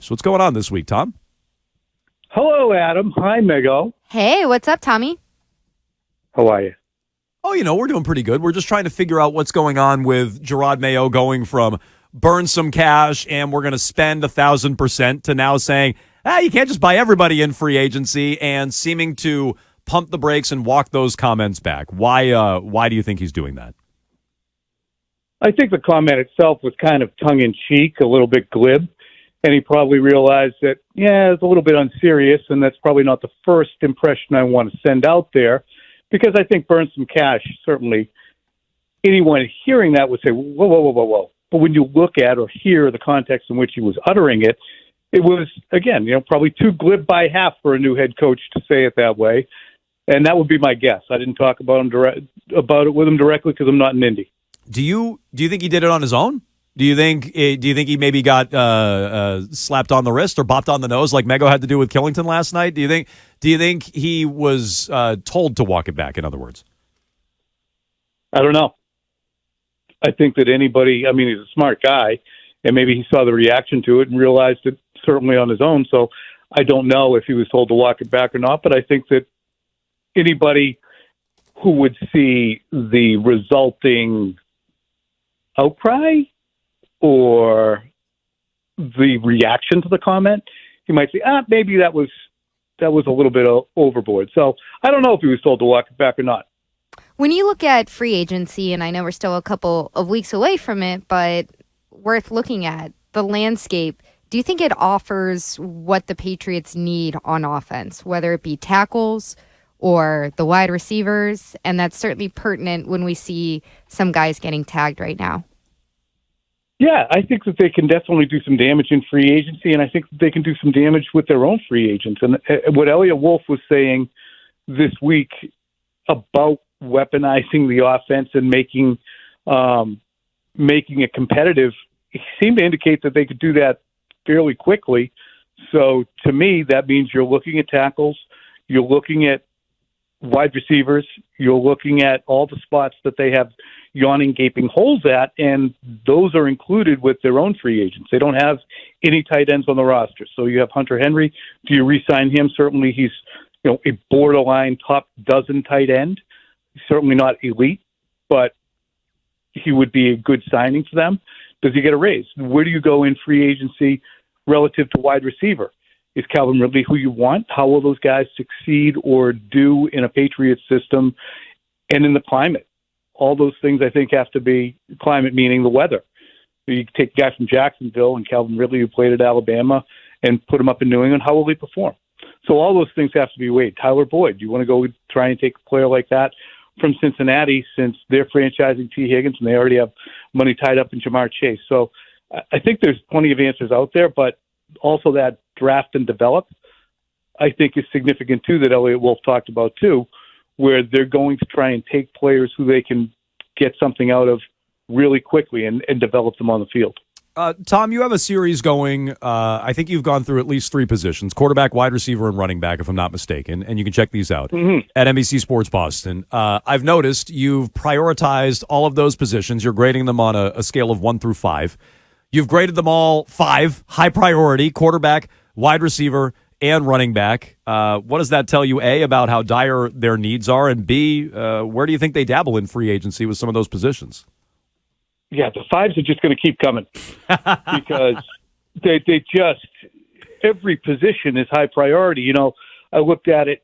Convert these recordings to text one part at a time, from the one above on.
So what's going on this week, Tom? Hello, Adam. Hi, Mayo. Hey, what's up, Tommy? How are you? Oh, we're doing pretty good. We're just trying to figure out what's going on with Gerard Mayo going from burn some cash and we're going to spend 1,000% to now saying, you can't just buy everybody in free agency, and seeming to pump the brakes and walk those comments back. Why do you think he's doing that? I think the comment itself was kind of tongue-in-cheek, a little bit glib, and he probably realized that, it's a little bit unserious, and that's probably not the first impression I want to send out there, because I think burn some cash, certainly anyone hearing that would say, whoa, whoa, whoa, whoa, whoa. But when you look at or hear the context in which he was uttering it, it was, again, probably too glib by half for a new head coach to say it that way, and that would be my guess. I didn't talk about it with him directly because I'm not an Indy. Do you think he did it on his own? Do you think he maybe got slapped on the wrist or bopped on the nose like Mayo had to do with Killington last night? Do you think he was told to walk it back, in other words? I don't know. I think that anybody, he's a smart guy, and maybe he saw the reaction to it and realized it certainly on his own. So I don't know if he was told to walk it back or not, but I think that anybody who would see the resulting outcry or the reaction to the comment, he might say, maybe that was a little bit overboard. So I don't know if he was told to walk it back or not. When you look at free agency, and I know we're still a couple of weeks away from it, but worth looking at the landscape, do you think it offers what the Patriots need on offense, whether it be tackles or the wide receivers? And that's certainly pertinent when we see some guys getting tagged right now. Yeah, I think that they can definitely do some damage in free agency, and I think that they can do some damage with their own free agents. And what Elliot Wolf was saying this week about weaponizing the offense and making it competitive, he seemed to indicate that they could do that fairly quickly. So to me, that means you're looking at tackles, you're looking at wide receivers, you're looking at all the spots that they have yawning, gaping holes at, and those are included with their own free agents. They don't have any tight ends on the roster. So you have Hunter Henry. Do you re-sign him? Certainly he's a borderline top dozen tight end. He's certainly not elite, but he would be a good signing for them. Does he get a raise? Where do you go in free agency relative to wide receiver? Is Calvin Ridley who you want? How will those guys succeed or do in a Patriots system and in the climate? All those things, I think, have to be climate, meaning the weather. You take a guy from Jacksonville and Calvin Ridley, who played at Alabama, and put him up in New England. How will he perform? So all those things have to be weighed. Tyler Boyd, do you want to go try and take a player like that from Cincinnati, since they're franchising T. Higgins and they already have money tied up in Jamar Chase? So I think there's plenty of answers out there, but also that draft and develop, I think, is significant too, that Elliot Wolf talked about too, where they're going to try and take players who they can get something out of really quickly and develop them on the field. Tom, you have a series going. I think you've gone through at least 3 positions: quarterback, wide receiver, and running back, if I'm not mistaken. And you can check these out at NBC Sports Boston. I've noticed you've prioritized all of those positions. You're grading them on a scale of 1 through 5. You've graded them all 5, high priority: quarterback, wide receiver, and running back. What does that tell you, A, about how dire their needs are, and B, where do you think they dabble in free agency with some of those positions? Yeah, the 5s are just going to keep coming because they just, every position is high priority. I looked at it,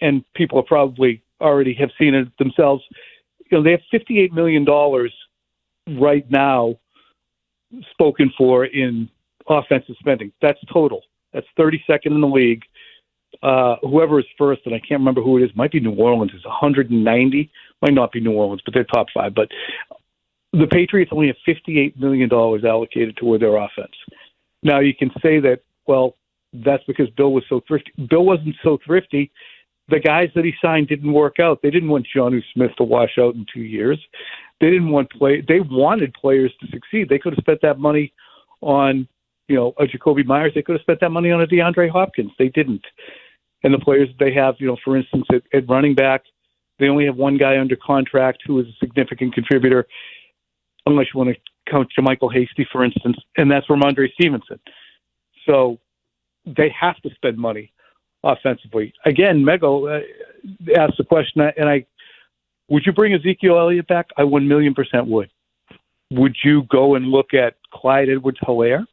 and people probably already have seen it themselves. They have $58 million right now spoken for in offensive spending. That's total. That's 32nd in the league. Whoever is first, and I can't remember who it is, might be New Orleans, is 190. Might not be New Orleans, but they're top 5. But the Patriots only have $58 million allocated toward their offense. Now, you can say that, well, that's because Bill was so thrifty. Bill wasn't so thrifty. The guys that he signed didn't work out. They didn't want Jonnu Smith to wash out in 2 years. They didn't want They wanted players to succeed. They could have spent that money on, a Jacoby Myers. They could have spent that money on a DeAndre Hopkins. They didn't. And the players they have, for instance, at running back, they only have one guy under contract who is a significant contributor, unless you want to count JaMychal Hasty, for instance, and that's Ramondre Stevenson. So they have to spend money offensively. Again, Mego asked the question, and would you bring Ezekiel Elliott back? I 1,000,000% would. Would you go and look at Clyde Edwards-Helaire?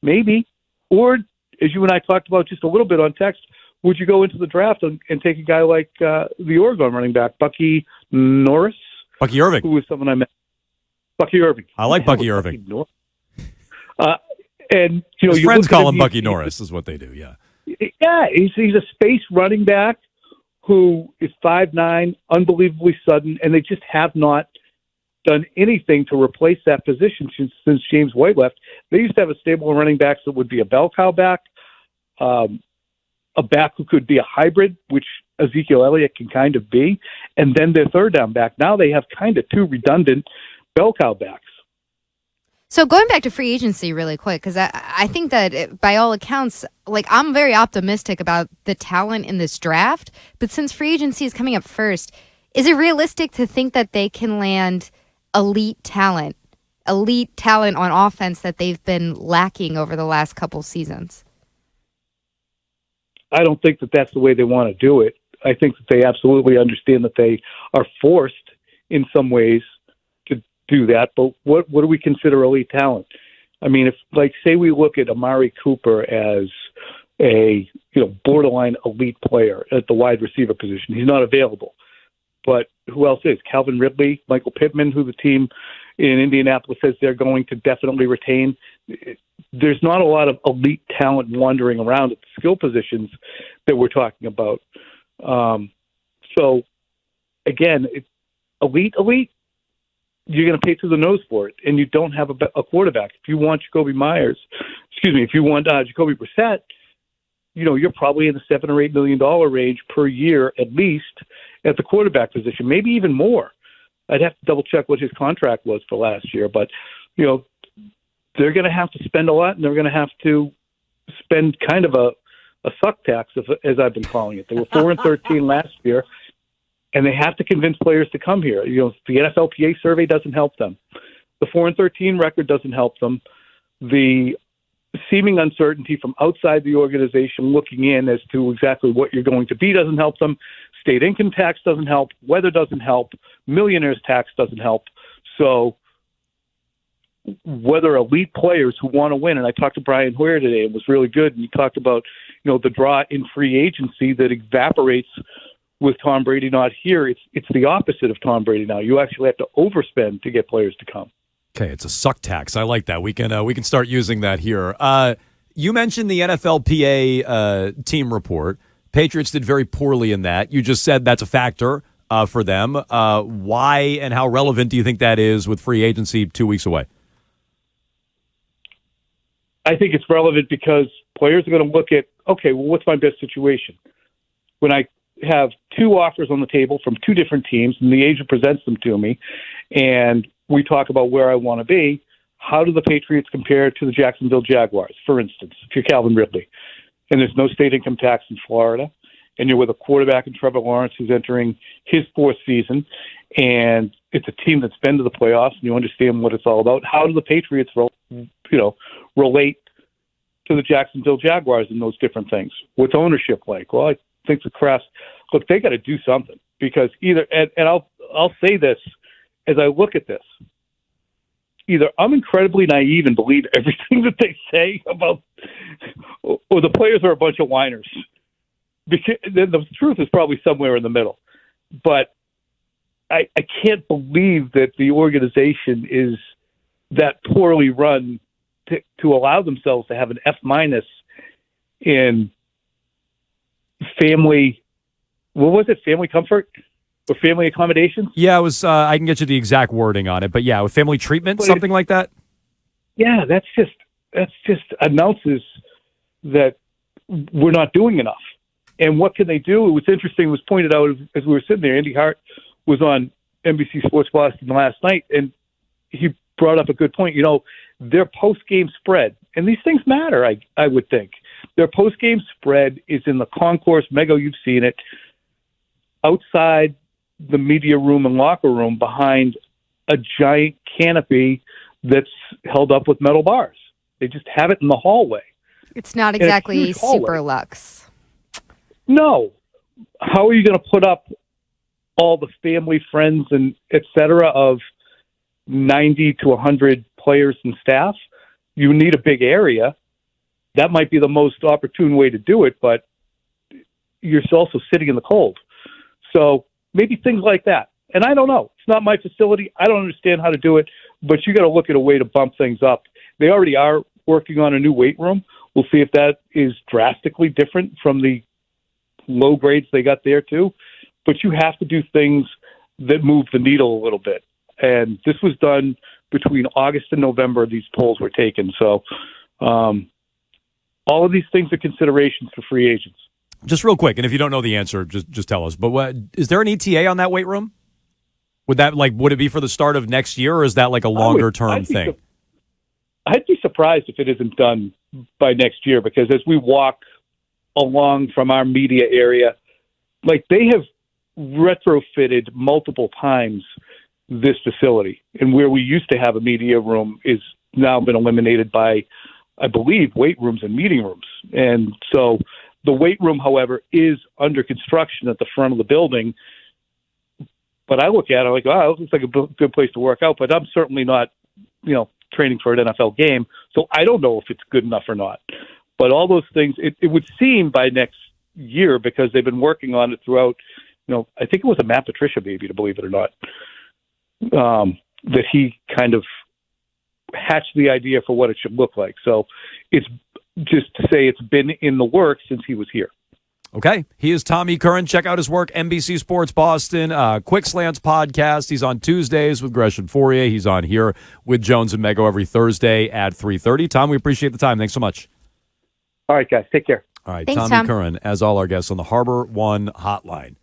Maybe. Or, as you and I talked about just a little bit on text, would you go into the draft and take a guy like the Oregon running back, Bucky Norris? Bucky Irving. Who was someone I met. Bucky Irving. I like Bucky Irving. And his friends call him Bucky Norris, is what they do, yeah. Yeah, he's a space running back who is 5'9", unbelievably sudden, and they just have not done anything to replace that position since James White left. They used to have a stable of running backs that would be a bell cow back, a back who could be a hybrid, which Ezekiel Elliott can kind of be, and then their third down back. Now they have kind of two redundant bell cow backs. So going back to free agency really quick, because I think that by all accounts, like I'm very optimistic about the talent in this draft, but since free agency is coming up first, is it realistic to think that they can land elite talent on offense that they've been lacking over the last couple seasons? I don't think that that's the way they want to do it. I think that they absolutely understand that they are forced in some ways to do that. But what do we consider elite talent? I mean, if, like, say we look at Amari Cooper as a borderline elite player at the wide receiver position, he's not available. But who else is? Calvin Ridley, Michael Pittman, who the team in Indianapolis says they're going to definitely retain. There's not a lot of elite talent wandering around at the skill positions that we're talking about. So, again, elite, you're going to pay through the nose for it, and you don't have a quarterback. If you want Jacoby Brissett, you're probably in the $7 or $8 million range per year at least at the quarterback position, maybe even more. I'd have to double check what his contract was for last year, but they're going to have to spend a lot, and they're going to have to spend kind of a suck tax, as I've been calling it. They were 4-13 last year, and they have to convince players to come here. The NFLPA survey doesn't help them. The 4-13 record doesn't help them. The seeming uncertainty from outside the organization looking in as to exactly what you're going to be doesn't help them. State income tax doesn't help. Weather doesn't help. Millionaires tax doesn't help. So whether elite players who want to win, and I talked to Brian Hoyer today, it was really good, and he talked about the draw in free agency that evaporates with Tom Brady not here. It's the opposite of Tom Brady now. You actually have to overspend to get players to come. Okay, it's a suck tax. I like that. We can start using that here. You mentioned the NFLPA team report. Patriots did very poorly in that. You just said that's a factor for them. Why and how relevant do you think that is with free agency 2 weeks away? I think it's relevant because players are going to look at, okay, well, what's my best situation? When I have two offers on the table from two different teams, and the agent presents them to me, and we talk about where I want to be, how do the Patriots compare to the Jacksonville Jaguars, for instance, if you're Calvin Ridley, and there's no state income tax in Florida, and you're with a quarterback in Trevor Lawrence who's entering his fourth season, and it's a team that's been to the playoffs, and you understand what it's all about. How do the Patriots relate to the Jacksonville Jaguars in those different things? What's ownership like? Well, I think the Crest, look, they got to do something, because either, and I'll say this as I look at this, either I'm incredibly naive and believe everything that they say about, or the players are a bunch of whiners. Because the truth is probably somewhere in the middle. But I can't believe that the organization is that poorly run to allow themselves to have an F- in family. What was it? Family comfort or family accommodations? Yeah, it was. I can get you the exact wording on it, but yeah, with family treatment, something like that. Yeah, that's just announces that we're not doing enough. And what can they do? It was interesting. It was pointed out as we were sitting there. Andy Hart was on NBC Sports Boston last night, and he brought up a good point. Their post-game spread, and these things matter, I would think. Their post-game spread is in the concourse. Mego, you've seen it, outside the media room and locker room behind a giant canopy that's held up with metal bars. They just have it in the hallway. It's not in a exactly huge hallway. super luxe. No. How are you going to put up all the family, friends, and et cetera of 90 to 100 players and staff? You need a big area. That might be the most opportune way to do it, but you're also sitting in the cold. So maybe things like that. And I don't know. It's not my facility. I don't understand how to do it, but you got to look at a way to bump things up. They already are working on a new weight room. We'll see if that is drastically different from the low grades they got there too. But you have to do things that move the needle a little bit. And this was done between August and November. These polls were taken. So all of these things are considerations for free agents. Just real quick, and if you don't know the answer, just tell us. But is there an ETA on that weight room? Would it be for the start of next year, or is that like a longer term thing? I'd be surprised if it isn't done by next year, because as we walk along from our media area, like, they have retrofitted multiple times this facility, and where we used to have a media room is now been eliminated by, I believe, weight rooms and meeting rooms. And so the weight room, however, is under construction at the front of the building. But I look at it like, oh, it looks like a good place to work out. But I'm certainly not, training for an NFL game. So I don't know if it's good enough or not. But all those things, it would seem by next year, because they've been working on it throughout, I think it was a Matt Patricia baby, to believe it or not, that he kind of hatched the idea for what it should look like. So it's just to say it's been in the works since he was here. Okay. He is Tommy Curran. Check out his work, NBC Sports Boston, Quick Slants podcast. He's on Tuesdays with Gresham Fourier. He's on here with Jones and Mayo every Thursday at 3:30. Tom, we appreciate the time. Thanks so much. All right, guys. Take care. All right. Thanks, Tommy Tom. Curran, as all our guests on the Harbor One Hotline.